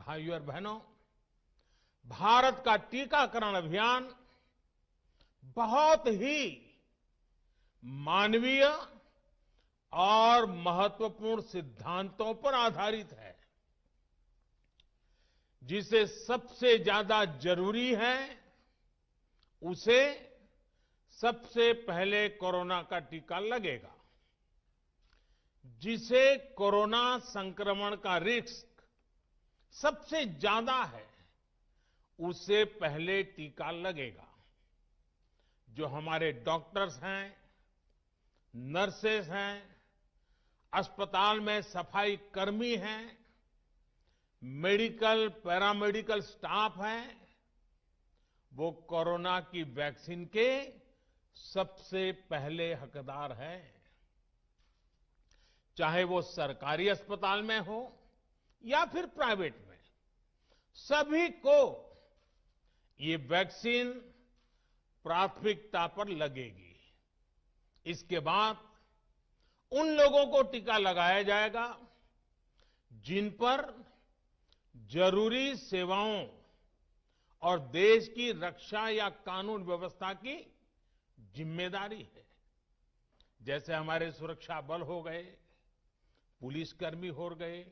भाइयों और बहनों, भारत का टीकाकरण अभियान बहुत ही मानवीय और महत्वपूर्ण सिद्धांतों पर आधारित है। जिसे सबसे ज्यादा जरूरी है, उसे सबसे पहले कोरोना का टीका लगेगा। जिसे कोरोना संक्रमण का रिस्क सबसे ज्यादा है, उसे पहले टीका लगेगा। जो हमारे डॉक्टर्स हैं, नर्सेस हैं, अस्पताल में सफाई कर्मी हैं, मेडिकल पैरामेडिकल स्टाफ हैं, वो कोरोना की वैक्सीन के सबसे पहले हकदार हैं। चाहे वो सरकारी अस्पताल में हो या फिर प्राइवेट में, सभी को ये वैक्सीन प्राथमिकता पर लगेगी। इसके बाद उन लोगों को टीका लगाया जाएगा जिन पर जरूरी सेवाओं और देश की रक्षा या कानून व्यवस्था की जिम्मेदारी है। जैसे हमारे सुरक्षा बल हो गए, पुलिसकर्मी हो गए,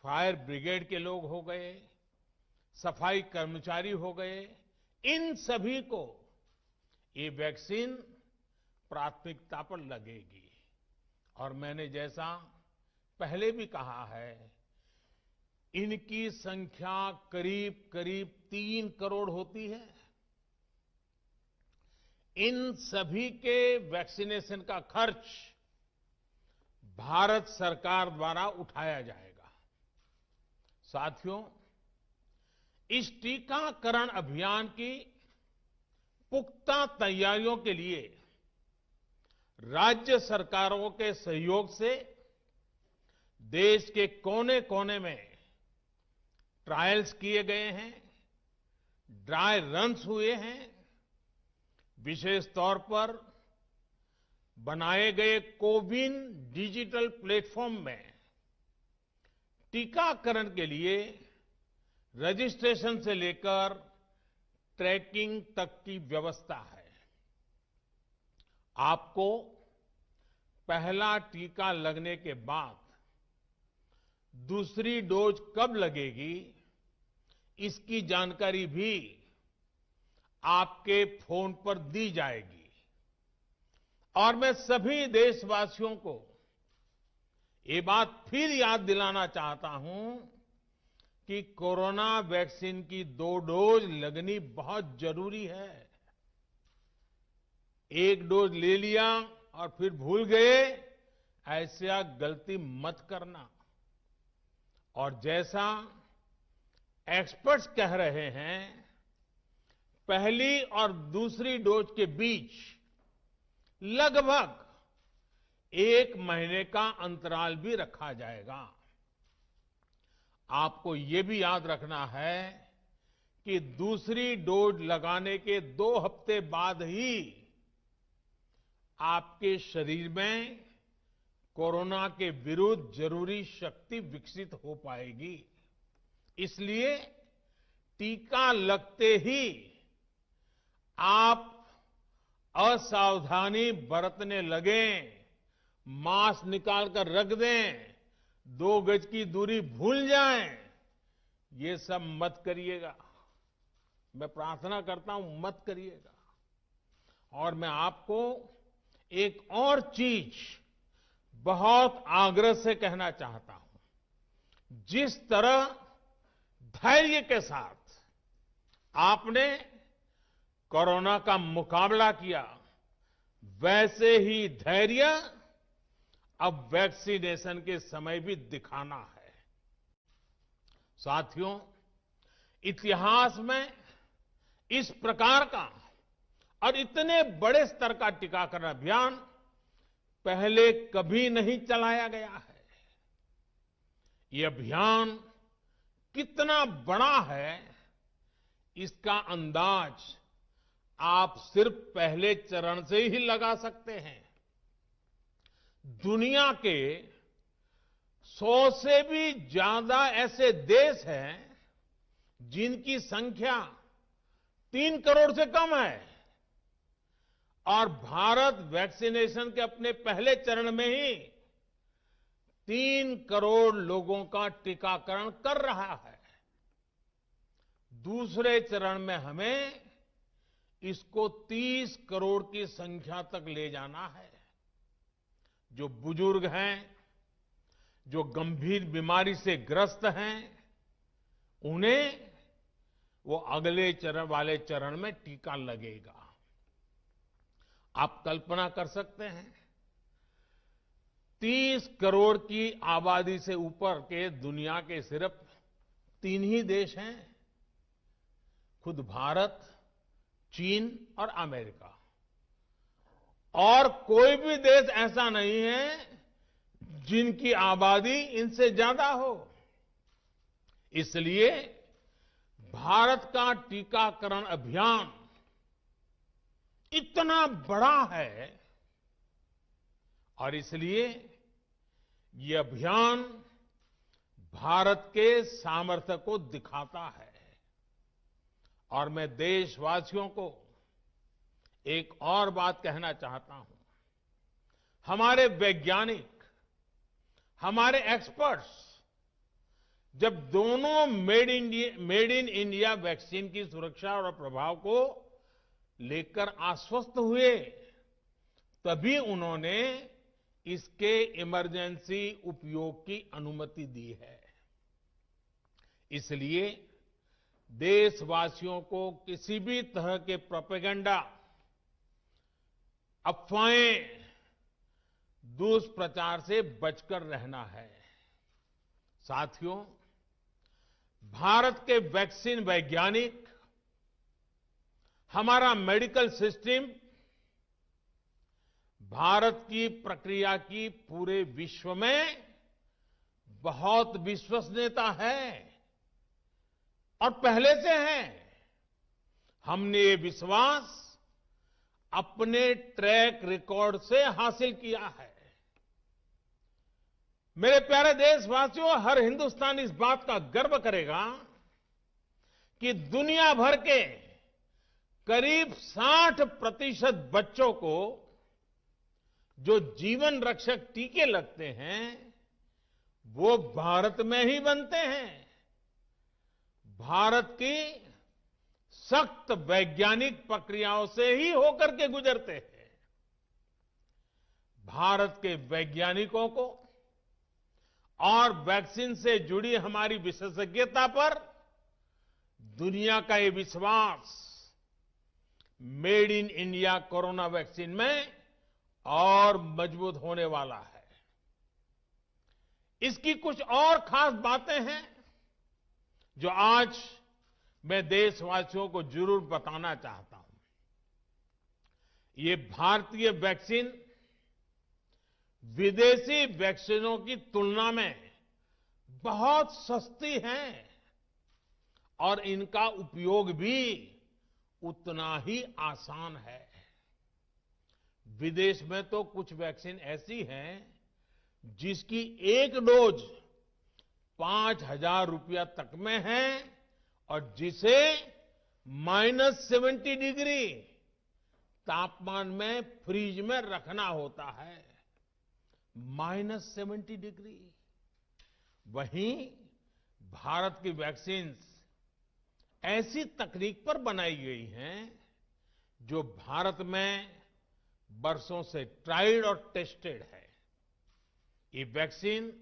फायर ब्रिगेड के लोग हो गए, सफाई कर्मचारी हो गए, इन सभी को ये वैक्सीन प्राथमिकता पर लगेगी। और मैंने जैसा पहले भी कहा है, इनकी संख्या करीब करीब 3 करोड़ होती है। इन सभी के वैक्सीनेशन का खर्च भारत सरकार द्वारा उठाया जाएगा। साथियों, इस टीकाकरण अभियान की पुख्ता तैयारियों के लिए राज्य सरकारों के सहयोग से देश के कोने कोने में ट्रायल्स किए गए हैं, ड्राई रन्स हुए हैं। विशेष तौर पर बनाए गए कोविन डिजिटल प्लेटफॉर्म में टीकाकरण के लिए रजिस्ट्रेशन से लेकर ट्रैकिंग तक की व्यवस्था है। आपको पहला टीका लगने के बाद दूसरी डोज कब लगेगी, इसकी जानकारी भी आपके फोन पर दी जाएगी। और मैं सभी देशवासियों को ये बात फिर याद दिलाना चाहता हूं कि कोरोना वैक्सीन की 2 डोज लगनी बहुत जरूरी है। एक डोज ले लिया और फिर भूल गए, ऐसा गलती मत करना। और जैसा एक्सपर्ट्स कह रहे हैं, पहली और दूसरी डोज के बीच लगभग 1 महीने का अंतराल भी रखा जाएगा। आपको ये भी याद रखना है कि दूसरी डोज लगाने के 2 हफ्ते बाद ही आपके शरीर में कोरोना के विरुद्ध जरूरी शक्ति विकसित हो पाएगी। इसलिए टीका लगते ही आप असावधानी बरतने लगें, मास्क निकालकर रख दें, 2 गज की दूरी भूल जाएं, ये सब मत करिएगा। मैं प्रार्थना करता हूं, मत करिएगा। और मैं आपको एक और चीज बहुत आग्रह से कहना चाहता हूं। जिस तरह धैर्य के साथ आपने कोरोना का मुकाबला किया, वैसे ही धैर्य अब वैक्सीनेशन के समय भी दिखाना है। साथियों, इतिहास में इस प्रकार का और इतने बड़े स्तर का टीकाकरण अभियान पहले कभी नहीं चलाया गया है। ये अभियान कितना बड़ा है, इसका अंदाज आप सिर्फ पहले चरण से ही लगा सकते हैं। दुनिया के 100 से भी ज्यादा ऐसे देश हैं जिनकी संख्या 3 करोड़ से कम है और भारत वैक्सीनेशन के अपने पहले चरण में ही 3 करोड़ लोगों का टीकाकरण कर रहा है। दूसरे चरण में हमें इसको 30 करोड़ की संख्या तक ले जाना है। जो बुजुर्ग हैं, जो गंभीर बीमारी से ग्रस्त हैं, उन्हें वो अगले चरण वाले चरण में टीका लगेगा। आप कल्पना कर सकते हैं 30 करोड़ की आबादी से ऊपर के दुनिया के सिर्फ 3 ही देश हैं, खुद भारत, चीन और अमेरिका। और कोई भी देश ऐसा नहीं है जिनकी आबादी इनसे ज्यादा हो। इसलिए भारत का टीकाकरण अभियान इतना बड़ा है और इसलिए ये अभियान भारत के सामर्थ्य को दिखाता है। और मैं देशवासियों को एक और बात कहना चाहता हूं। हमारे वैज्ञानिक, हमारे एक्सपर्ट्स जब दोनों मेड इन इंडिया वैक्सीन की सुरक्षा और प्रभाव को लेकर आश्वस्त हुए, तभी उन्होंने इसके इमरजेंसी उपयोग की अनुमति दी है। इसलिए देशवासियों को किसी भी तरह के प्रोपेगेंडा, अफवाहें, दुष्प्रचार से बचकर रहना है। साथियों, भारत के वैक्सीन वैज्ञानिक, हमारा मेडिकल सिस्टम भारत की प्रक्रिया की पूरे विश्व में बहुत विश्वसनीयता है और पहले से है। हमने ये विश्वास अपने ट्रैक रिकॉर्ड से हासिल किया है। मेरे प्यारे देशवासियों, हर हिंदुस्तानी इस बात का गर्व करेगा कि दुनिया भर के करीब 60% बच्चों को जो जीवन रक्षक टीके लगते हैं वो भारत में ही बनते हैं। भारत की सख्त वैज्ञानिक प्रक्रियाओं से ही होकर के गुजरते हैं। भारत के वैज्ञानिकों को और वैक्सीन से जुड़ी हमारी विशेषज्ञता पर दुनिया का ये विश्वास made in India corona vaccine में और मजबूत होने वाला है। इसकी कुछ और खास बातें हैं जो आज मैं देशवासियों को जरूर बताना चाहता हूं। ये भारतीय वैक्सीन विदेशी वैक्सीनों की तुलना में बहुत सस्ती हैं और इनका उपयोग भी उतना ही आसान है। विदेश में तो कुछ वैक्सीन ऐसी हैं जिसकी एक डोज 5,000 रुपया तक में है और जिसे -70 डिग्री तापमान में फ्रीज में रखना होता है। -70 डिग्री। वहीं भारत की वैक्सीन ऐसी तकनीक पर बनाई गई हैं जो भारत में बरसों से ट्राइड और टेस्टेड है। ये वैक्सीन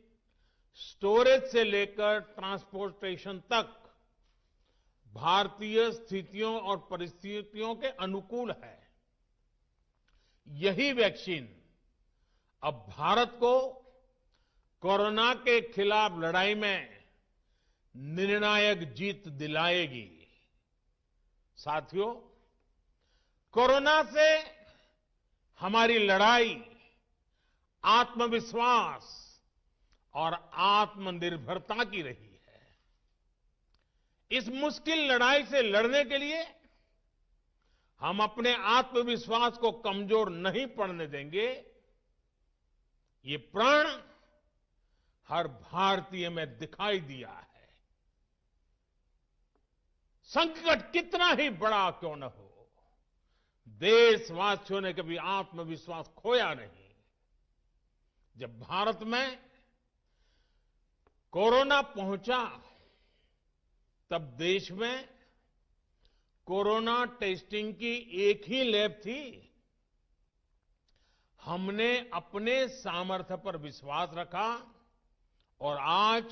स्टोरेज से लेकर ट्रांसपोर्टेशन तक भारतीय स्थितियों और परिस्थितियों के अनुकूल है। यही वैक्सीन अब भारत को कोरोना के खिलाफ लड़ाई में निर्णायक जीत दिलाएगी। साथियों, कोरोना से हमारी लड़ाई आत्मविश्वास और आत्मनिर्भरता की रही है। इस मुश्किल लड़ाई से लड़ने के लिए हम अपने आत्मविश्वास को कमजोर नहीं पड़ने देंगे। ये प्रण हर भारतीय में दिखाई दिया है। संकट कितना ही बड़ा क्यों न हो, देशवासियों ने कभी आत्मविश्वास खोया नहीं। जब भारत में कोरोना पहुंचा, तब देश में कोरोना टेस्टिंग की एक ही लैब थी। हमने अपने सामर्थ्य पर विश्वास रखा और आज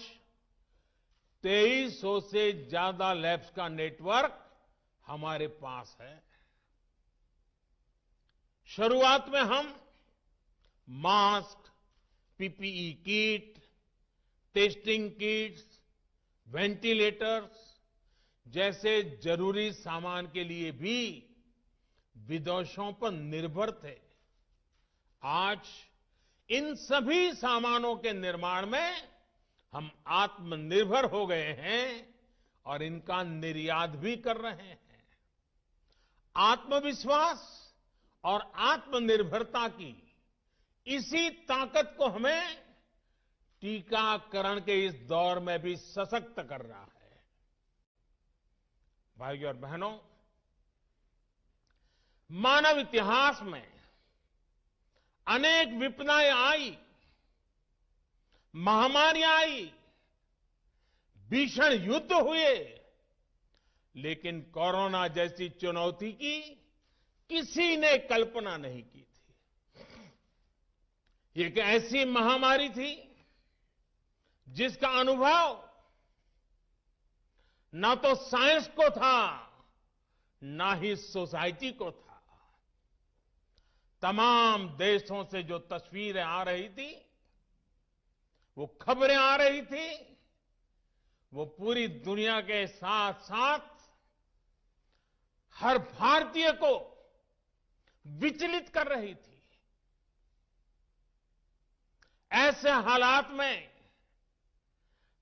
2300 से ज्यादा लैब्स का नेटवर्क हमारे पास है। शुरुआत में हम mask, PPE kit, testing kits, ventilators जैसे जरूरी सामान के लिए भी विदेशों पर निर्भर थे। आज इन सभी सामानों के निर्माण में हम आत्मनिर्भर हो गए हैं और इनका निर्यात भी कर रहे हैं। आत्मविश्वास और आत्मनिर्भरता की इसी ताकत को हमें टीकाकरण के इस दौर में भी सशक्त कर रहा है। भाइयों और बहनों, मानव इतिहास में अनेक विपदाएं आई, महामारियां आई, भीषण युद्ध हुए, लेकिन कोरोना जैसी चुनौती की किसी ने कल्पना नहीं की थी। ये एक ऐसी महामारी थी जिसका अनुभव ना तो साइंस को था, ना ही सोसाइटी को था। तमाम देशों से जो तस्वीरें आ रही थी, वो खबरें आ रही थी, वो पूरी दुनिया के साथ साथ हर भारतीय को विचलित कर रही थी। ऐसे हालात में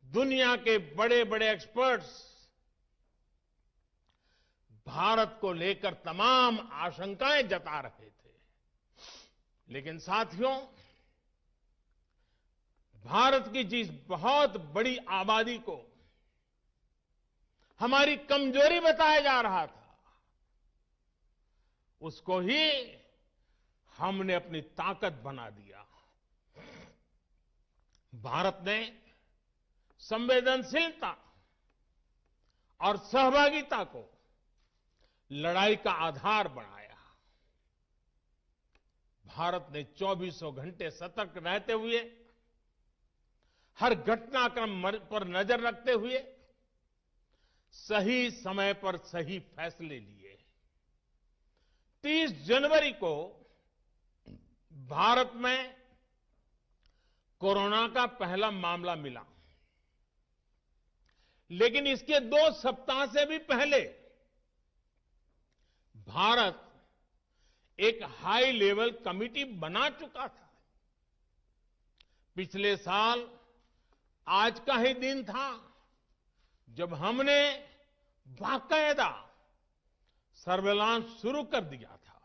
दुनिया के बड़े बड़े एक्सपर्ट्स भारत को लेकर तमाम आशंकाएं जता रहे थे। लेकिन साथियों, भारत की जिस बहुत बड़ी आबादी को हमारी कमजोरी बताया जा रहा था, उसको ही हमने अपनी ताकत बना दिया। भारत ने संवेदनशीलता और सहभागिता को लड़ाई का आधार बनाया। भारत ने 24 घंटे सतर्क रहते हुए, हर घटनाक्रम पर नजर रखते हुए सही समय पर सही फैसले लिए। 30 जनवरी को भारत में कोरोना का पहला मामला मिला, लेकिन इसके 2 सप्ताह से भी पहले भारत एक हाई लेवल कमिटी बना चुका था। पिछले साल आज का ही दिन था जब हमने बाकायदा सर्वेलांस शुरू कर दिया था।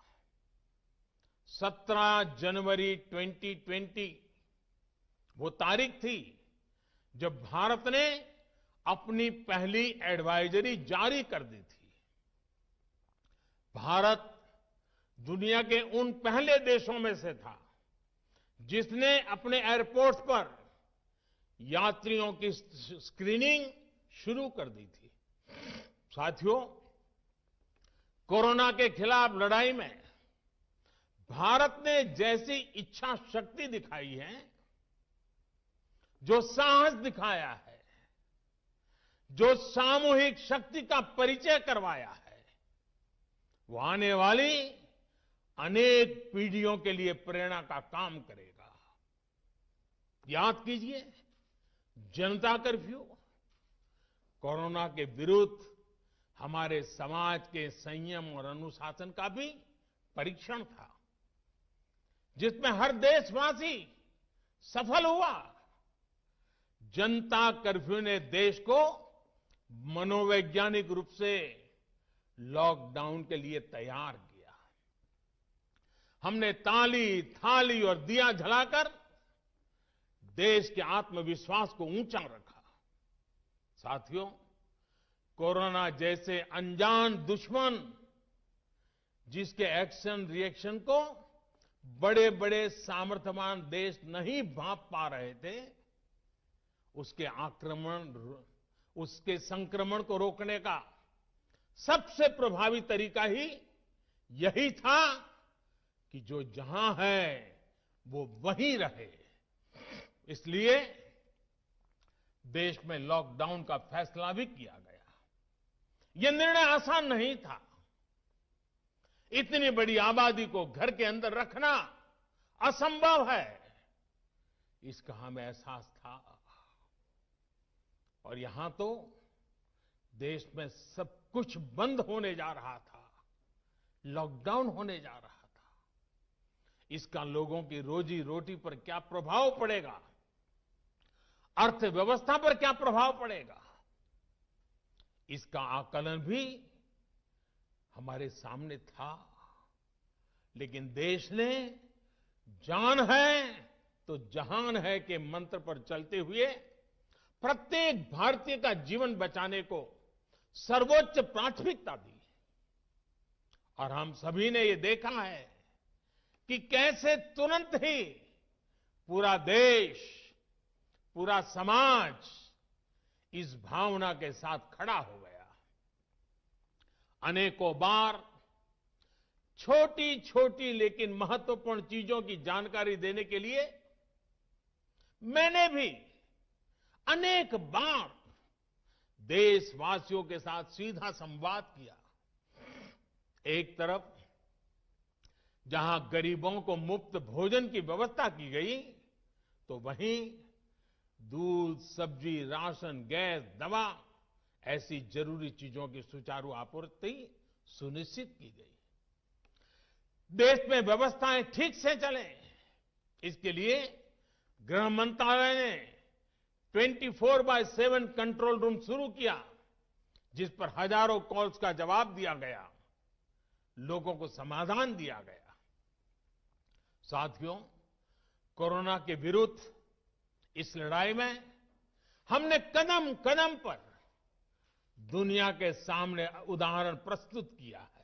17 जनवरी 2020 वो तारीख थी जब भारत ने अपनी पहली एडवाइजरी जारी कर दी थी। भारत दुनिया के उन पहले देशों में से था जिसने अपने एयरपोर्ट्स पर यात्रियों की स्क्रीनिंग शुरू कर दी थी। साथियों, कोरोना के खिलाफ लड़ाई में भारत ने जैसी इच्छा शक्ति दिखाई है, जो साहस दिखाया है, जो सामूहिक शक्ति का परिचय करवाया है, वो आने वाली अनेक पीढ़ियों के लिए प्रेरणा का काम करेगा। याद कीजिए, जनता कर्फ्यू कोरोना के विरुद्ध हमारे समाज के संयम और अनुशासन का भी परीक्षण था, जिसमें हर देशवासी सफल हुआ। जनता कर्फ्यू ने देश को मनोवैज्ञानिक रूप से लॉकडाउन के लिए तैयार किया। हमने ताली, थाली और दिया जलाकर देश के आत्मविश्वास को ऊंचा रखा। साथियों, कोरोना जैसे अनजान दुश्मन जिसके एक्शन रिएक्शन को बड़े बड़े सामर्थ्यवान देश नहीं भांप पा रहे थे, उसके संक्रमण को रोकने का सबसे प्रभावी तरीका ही यही था कि जो जहां है वो वहीं रहे। इसलिए देश में लॉकडाउन का फैसला भी किया गया। यह निर्णय आसान नहीं था। इतनी बड़ी आबादी को घर के अंदर रखना असंभव है, इसका हमें एहसास था। और यहां तो देश में सब कुछ बंद होने जा रहा था, लॉकडाउन होने जा रहा था। इसका लोगों की रोजी रोटी पर क्या प्रभाव पड़ेगा, अर्थव्यवस्था पर क्या प्रभाव पड़ेगा, इसका आकलन भी हमारे सामने था। लेकिन देश ने जान है तो जहान है के मंत्र पर चलते हुए प्रत्येक भारतीय का जीवन बचाने को सर्वोच्च प्राथमिकता दी। और हम सभी ने ये देखा है कि कैसे तुरंत ही पूरा देश, पूरा समाज इस भावना के साथ खड़ा हो गया। अनेकों बार छोटी छोटी लेकिन महत्वपूर्ण चीजों की जानकारी देने के लिए मैंने भी अनेक बार देशवासियों के साथ सीधा संवाद किया। एक तरफ जहां गरीबों को मुफ्त भोजन की व्यवस्था की गई, तो वहीं दूध, सब्जी, राशन, गैस, दवा ऐसी जरूरी चीजों की सुचारू आपूर्ति सुनिश्चित की गई। देश में व्यवस्थाएं ठीक से चलें, इसके लिए गृह मंत्रालय ने 24/7 कंट्रोल रूम शुरू किया, जिस पर हजारों कॉल्स का जवाब दिया गया, लोगों को समाधान दिया गया। साथियों, कोरोना के विरुद्ध इस लड़ाई में हमने कदम कदम पर दुनिया के सामने उदाहरण प्रस्तुत किया है।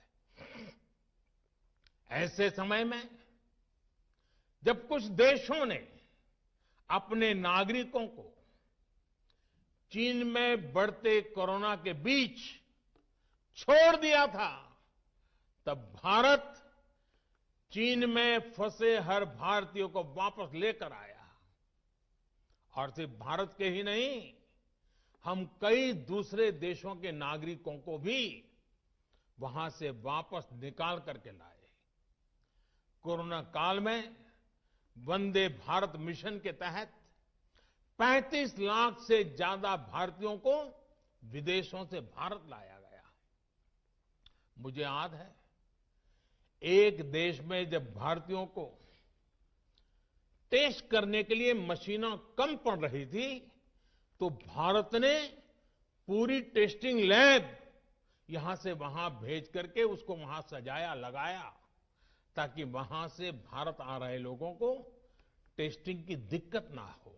ऐसे समय में जब कुछ देशों ने अपने नागरिकों को चीन में बढ़ते कोरोना के बीच छोड़ दिया था, तब भारत चीन में फंसे हर भारतीय को वापस लेकर आया। और सिर्फ भारत के ही नहीं, हम कई दूसरे देशों के नागरिकों को भी वहां से वापस निकाल करके लाए। कोरोना काल में वंदे भारत मिशन के तहत 35 लाख से ज्यादा भारतीयों को विदेशों से भारत लाया गया। मुझे याद है, एक देश में जब भारतीयों को टेस्ट करने के लिए मशीनें कम पड़ रही थी, तो भारत ने पूरी टेस्टिंग लैब यहां से वहां भेज करके उसको वहां सजाया, लगाया, ताकि वहां से भारत आ रहे लोगों को टेस्टिंग की दिक्कत ना हो।